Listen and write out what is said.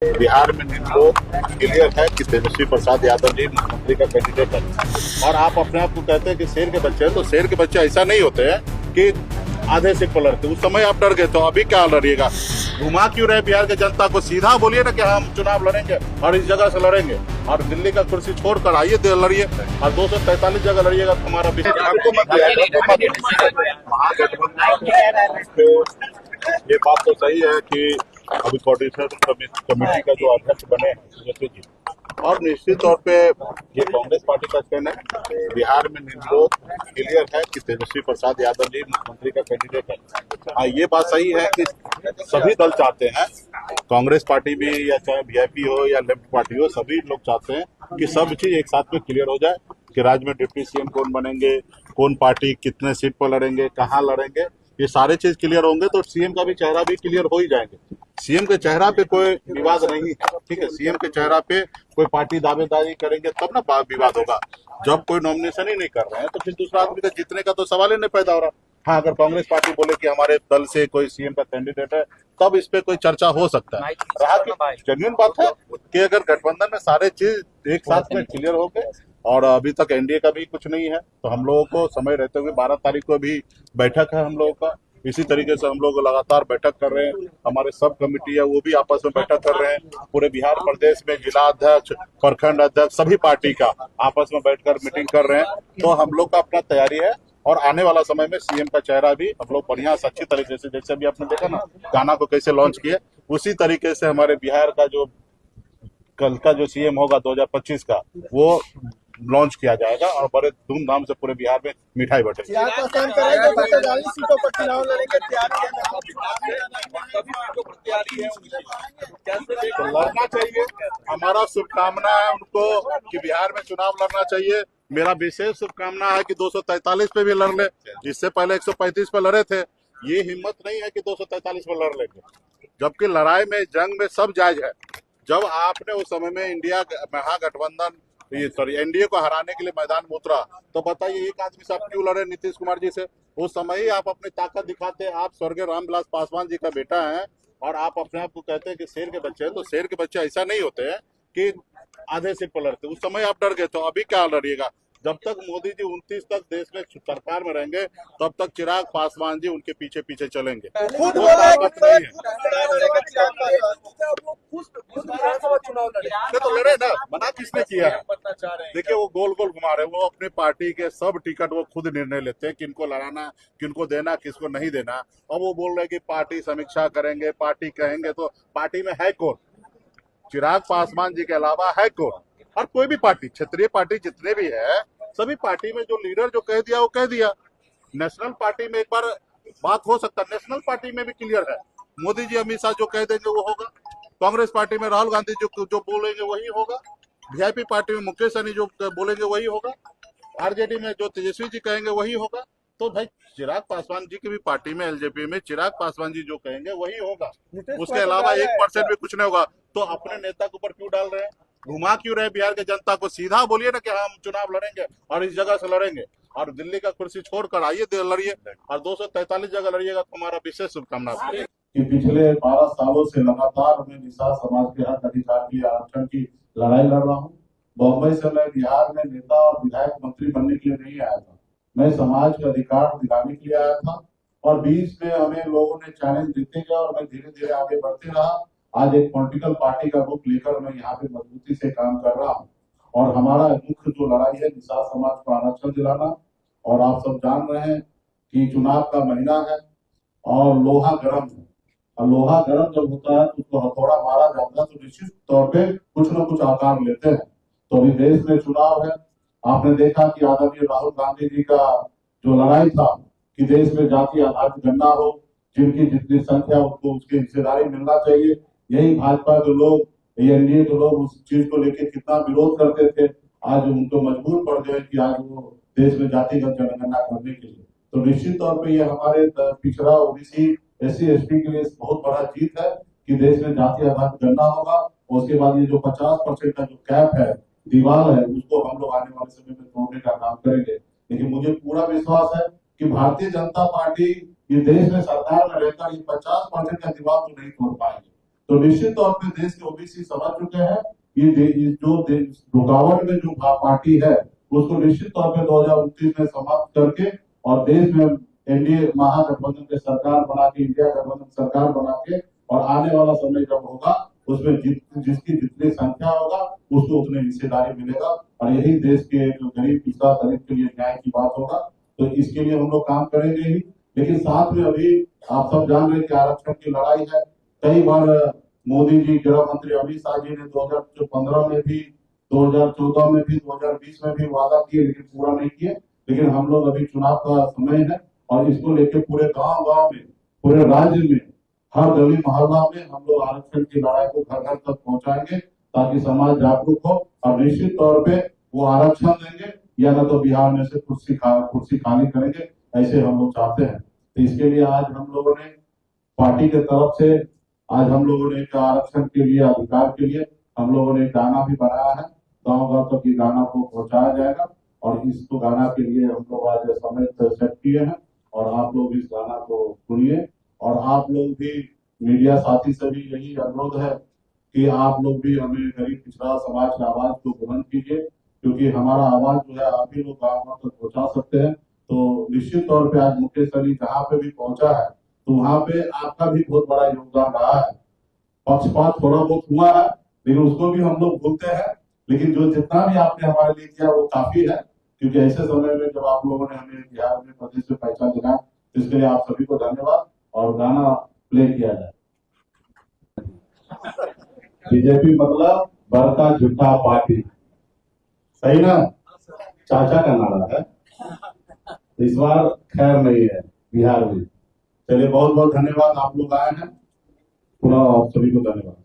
बिहार में निचलो क्लियर है कि तेजस्वी प्रसाद यादव जी मुख्यमंत्री का कैंडिडेट है। और आप अपने आप को कहते हैं कि शेर के बच्चे हैं, तो शेर के बच्चे ऐसा नहीं होते हैं कि आधे सीट पर लड़ते। उस समय आप डर गए, तो अभी क्या लड़िएगा? घुमा क्यों रहे बिहार की जनता को? सीधा बोलिए ना कि हम चुनाव लड़ेंगे और इस जगह से लड़ेंगे, और दिल्ली का कुर्सी छोड़कर आइए लड़िए, और 243 जगह लड़िएगा। तो हमारा ये बात तो सही है कि अभी कोऑर्डिनेशन कमेटी का जो अध्यक्ष बने तेजस्वी जी, और निश्चित तौर पे ये कांग्रेस पार्टी का कहना है बिहार में निर्विरोध क्लियर है कि तेजस्वी प्रसाद यादव जी मुख्यमंत्री का कैंडिडेट है। हाँ, ये बात सही है कि सभी दल चाहते हैं, कांग्रेस पार्टी भी या चाहे वीआईपी हो या लेफ्ट पार्टी हो, सभी लोग चाहते हैं कि सब चीज एक साथ में क्लियर हो जाए कि राज्य में डिप्टी सीएम कौन बनेंगे, कौन पार्टी कितने सीट पर लड़ेंगे, कहाँ लड़ेंगे। ये सारे चीज क्लियर होंगे तो सीएम का भी चेहरा भी क्लियर हो ही जाएंगे। सीएम के चेहरा पे कोई विवाद नहीं है, ठीक है। सीएम के चेहरा पे कोई पार्टी दावेदारी करेंगे तब ना विवाद होगा। जब कोई नॉमिनेशन ही नहीं कर रहे हैं तो फिर दूसरा आदमी का जीतने का तो सवाल ही नहीं पैदा हो रहा। हाँ, अगर कांग्रेस पार्टी बोले कि हमारे दल से कोई सीएम का कैंडिडेट है, तब इस पे कोई चर्चा हो सकता है। रहा कि जेन्युइन बात है कि अगर गठबंधन में सारे चीज एक साथ में क्लियर हो गए, और अभी तक एनडीए का भी कुछ नहीं है, तो हम लोगों को समय रहते हुए 12 तारीख को भी बैठक है हम लोगों का। इसी तरीके से हम लोग लगातार बैठक कर रहे हैं। हमारे सब कमेटी है वो भी आपस में बैठक कर रहे हैं। पूरे बिहार प्रदेश में जिला अध्यक्ष, प्रखंड अध्यक्ष, सभी पार्टी का आपस में बैठकर मीटिंग कर रहे हैं। तो हम लोग का अपना तैयारी है, और आने वाला समय में सीएम का चेहरा भी हम लोग बढ़िया से अच्छी तरीके से, जैसे अभी आपने देखा ना गाना को कैसे लॉन्च किए, उसी तरीके से हमारे बिहार का जो कल का जो सीएम होगा 2025 का, वो लॉन्च किया जाएगा और बड़े धूमधाम से पूरे बिहार में मिठाई बटेगी। तो लड़ना चाहिए, हमारा शुभकामना है उनको कि बिहार में चुनाव लड़ना चाहिए। मेरा विशेष शुभकामना है कि 243 पे भी लड़ ले। इससे पहले 135 पे लड़े थे, ये हिम्मत नहीं है कि 243 पे लड़ लेंगे, जबकि लड़ाई में, जंग में सब जायज है। जब आपने उस समय में इंडिया महागठबंधन एनडीए को हराने के लिए मैदान में उतरा, तो बताइए एक आदमी से आप क्यों लड़े नीतीश कुमार जी से? उस समय ही आप अपनी ताकत दिखाते हैं। आप स्वर्गीय रामविलास पासवान जी का बेटा है, और आप अपने आप को कहते हैं कि शेर के बच्चे हैं। तो शेर के बच्चे ऐसा नहीं होते हैं कि आधे सीट पर लड़ते। उस समय आप डर गए, तो अभी क्या लड़िएगा? जब तक मोदी जी 29 तक देश में सरकार में रहेंगे, तब तक चिराग पासवान जी उनके पीछे पीछे चलेंगे। तो लड़े ना, मना किसने किया है? देखिए वो गोल गोल घुमा रहे, वो अपने पार्टी के सब टिकट वो खुद निर्णय लेते हैं किनको लड़ाना, किनको देना, किसको नहीं देना। और वो बोल रहे हैं कि पार्टी समीक्षा करेंगे, पार्टी कहेंगे। तो पार्टी में है कौन? चिराग पासवान जी के अलावा है कौन? और कोई भी पार्टी, क्षेत्रीय पार्टी जितने भी है, सभी पार्टी में जो लीडर जो कह दिया वो कह दिया। नेशनल पार्टी में एक बार बात हो सकता है, नेशनल पार्टी में भी क्लियर है। मोदी जी अमित शाह जो कह देंगे वो होगा। कांग्रेस पार्टी में राहुल गांधी जो बोलेंगे वही होगा। वीआईपी पार्टी में मुकेश सहनी जो बोलेंगे वही होगा। आरजेडी में जो तेजस्वी जी कहेंगे वही होगा। तो भाई चिराग पासवान जी की भी पार्टी में, एलजेपी में चिराग पासवान जी जो कहेंगे वही होगा। उसके अलावा 1% भी कुछ नहीं होगा। तो अपने नेता के ऊपर क्यों डाल रहे हैं? घुमा क्यों रहे बिहार की जनता को? सीधा बोलिए ना कि हम चुनाव लड़ेंगे और इस जगह से लड़ेंगे, और दिल्ली का कुर्सी छोड़कर आइए लड़िए, और 243 जगह लड़िएगा। तो हमारा विशेष शुभकामना कि पिछले 12 सालों से लगातार मैं निषाद समाज के हक अधिकार के लिए आरक्षण की लड़ाई लड़ रहा हूँ। बम्बई से मैं बिहार में नेता और विधायक मंत्री बनने के लिए नहीं आया था, मैं समाज के अधिकार दिलाने के लिए आया था। और बीच में हमें लोगों ने चैलेंज देते गए और मैं धीरे धीरे आगे बढ़ते रहा। आज एक पॉलिटिकल पार्टी का रूप लेकर मैं यहाँ पे मजबूती से काम कर रहा हूँ। और हमारा मुख्य जो लड़ाई है निषाद समाज को आरक्षण दिलाना। और आप सब जान रहे हैं कि चुनाव का महीना है और लोहा गर्म है, और लोहा गर्म जब होता है तो उसको हथौड़ा मारा जाता है तो निश्चित तौर पे कुछ न कुछ आकार लेते हैं। तो अभी देश में चुनाव है। आपने देखा कि आदरणीय राहुल गांधी जी का जो लड़ाई था कि देश में जाति आधारित गणना हो, जिनकी जितनी संख्या उसको उसकी हिस्सेदारी मिलना चाहिए। यही भाजपा के लोग, एनडीए के लोग उस चीज को लेकर कितना विरोध करते थे, आज उनको मजबूर पड़ गए कि आज वो देश में जातिगत जनगणना करने के लिए। तो निश्चित तौर पर यह हमारे पिछड़ा ओबीसी SC ST के लिए बहुत बड़ा जीत है कि देश में जाति आधारित गणना होगा। उसके बाद ये जो 50% का जो कैप है, दीवार है, उसको हम लोग आने वाले समय में तोड़ने का काम करेंगे। लेकिन मुझे पूरा विश्वास है कि भारतीय जनता पार्टी ये देश में सरकार में रहकर ये 50% का दीवार तो नहीं तोड़ पाएंगे। तो निश्चित तौर पे देश के ओबीसी समझ चुके हैं ये जो रुकावट में जो पार्टी है उसको निश्चित तौर पे 2029 में समाप्त करके और देश में एनडीए महागठबंधन के सरकार बना के, इंडिया गठबंधन सरकार बना के, और आने वाला समय जब होगा उसमें जिसकी जितनी संख्या होगा उसको उतनी हिस्सेदारी मिलेगा, और यही देश के जो गरीब पिछड़ा दलित के लिए न्याय की बात होगा। तो इसके लिए हम लोग काम करेंगे ही, लेकिन साथ में अभी आप सब जान रहे हैं कि आरक्षण की लड़ाई है। कई बार मोदी जी, गृह मंत्री अमित शाह जी ने 2015 में भी, 2014 में भी, 2020 में भी वादा किए लेकिन पूरा नहीं किए। लेकिन हम लोग अभी चुनाव का समय है और इसको लेकर पूरे गांव में, पूरे राज्य में, हर गली मोहल्ला में हम लोग आरक्षण की लड़ाई को घर घर तक पहुंचाएंगे ताकि समाज जागरूक हो, और निश्चित तौर पे वो आरक्षण देंगे या ना तो बिहार में से कुर्सी खाली करेंगे, ऐसे हम लोग चाहते हैं। तो इसके लिए आज हम लोगों ने पार्टी के तरफ से आज हम लोगों ने आरक्षण के लिए, अधिकार के लिए हम लोगों ने गाना भी बनाया है। गांव गांव तक ये गाना को पहुंचाया जाएगा और इसको गाना के लिए हम लोग आज समय सेट किए हैं और आप लोग इस गाना को सुनिए। और आप लोग भी, मीडिया साथी से भी यही अनुरोध है कि आप लोग भी हमें गरीब पिछड़ा समाज की आवाज को बुलंद कीजिए, क्योंकि हमारा आवाज जो है आप भी लोग गाँव गाँव तक पहुंचा सकते हैं। तो निश्चित तौर पे आज मुकेश अली जहाँ पे भी पहुंचा है तो वहां पे आपका भी बहुत बड़ा योगदान रहा है। पक्षपात थोड़ा बहुत हुआ है लेकिन उसको भी हम लोग भूलते हैं, लेकिन जो जितना भी आपने हमारे लिए किया वो काफी है, क्योंकि ऐसे समय में जब आप लोगों ने हमें बिहार में प्रदेश में पहचान दिलाया, तो इसके लिए आप सभी को धन्यवाद। और गाना प्ले किया जाए। बीजेपी मतलब बड़का झूठा पार्टी, सही ना? चाचा का नारा है। इस बार खैर नहीं है बिहार में। चलिए, बहुत बहुत धन्यवाद, आप लोग आए हैं, पूरा आप सभी को धन्यवाद।